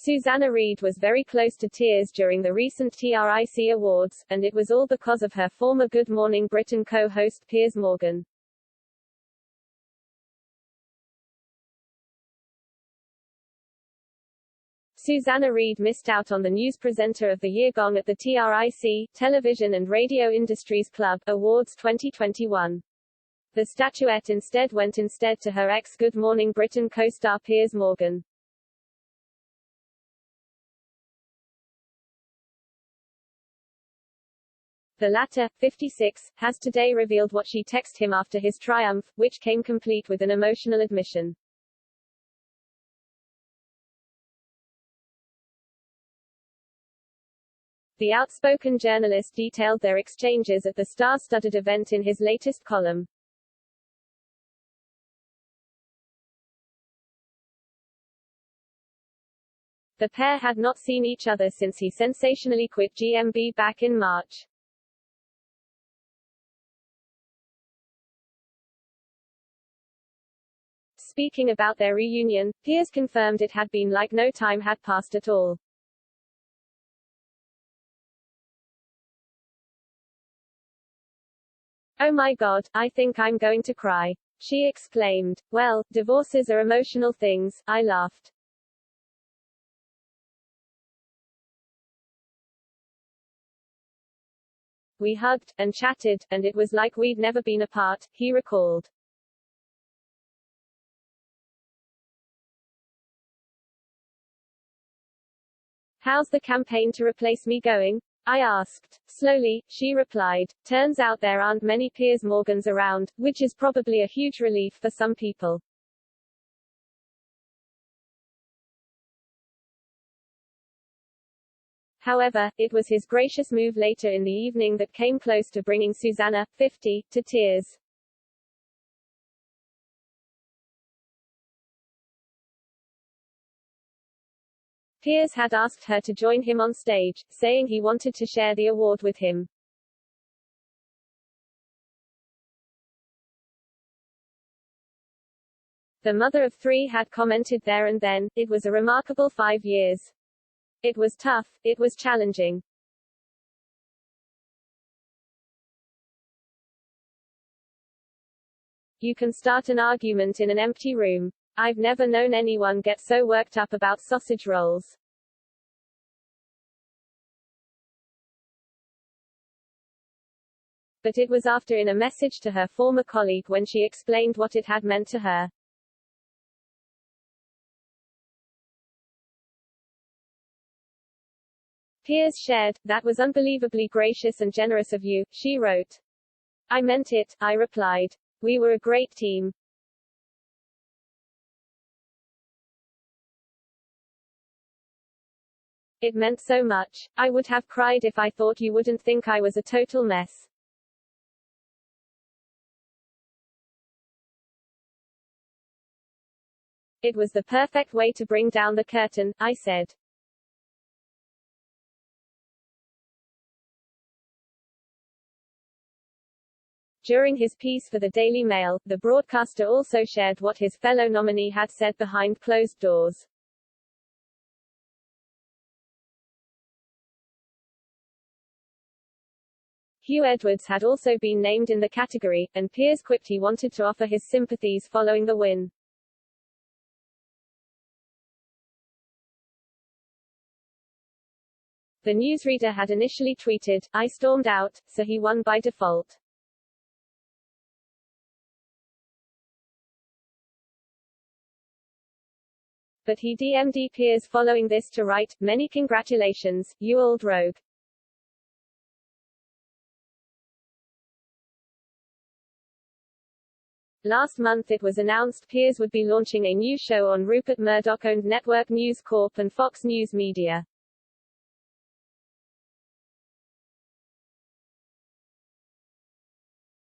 Susanna Reid was very close to tears during the recent TRIC Awards, and it was all because of her former Good Morning Britain co-host Piers Morgan. Susanna Reid missed out on the News Presenter of the Year gong at the TRIC, Television and Radio Industries Club, Awards 2021. The statuette instead went to her ex-Good Morning Britain co-star Piers Morgan. The latter, 56, has today revealed what she texted him after his triumph, which came complete with an emotional admission. The outspoken journalist detailed their exchanges at the star-studded event in his latest column. The pair had not seen each other since he sensationally quit GMB back in March. Speaking about their reunion, Piers confirmed it had been like no time had passed at all. "Oh my God, I think I'm going to cry," she exclaimed. "Well, divorces are emotional things," I laughed. "We hugged, and chatted, and it was like we'd never been apart," he recalled. "How's the campaign to replace me going?" I asked. "Slowly," she replied. "Turns out there aren't many Piers Morgans around, which is probably a huge relief for some people." However, it was his gracious move later in the evening that came close to bringing Susanna, 50, to tears. Piers had asked her to join him on stage, saying he wanted to share the award with him. The mother of three had commented there and then, "It was a remarkable 5 years. It was tough, it was challenging. You can start an argument in an empty room. I've never known anyone get so worked up about sausage rolls." But it was after in a message to her former colleague when she explained what it had meant to her. Piers shared, "That was unbelievably gracious and generous of you," she wrote. "I meant it," I replied. "We were a great team." "It meant so much. I would have cried if I thought you wouldn't think I was a total mess." "It was the perfect way to bring down the curtain," I said. During his piece for the Daily Mail, the broadcaster also shared what his fellow nominee had said behind closed doors. Hugh Edwards had also been named in the category, and Piers quipped he wanted to offer his sympathies following the win. The newsreader had initially tweeted, "I stormed out, so he won by default." But he DM'd Piers following this to write, "Many congratulations, you old rogue." Last month it was announced Piers would be launching a new show on Rupert Murdoch-owned Network News Corp and Fox News Media.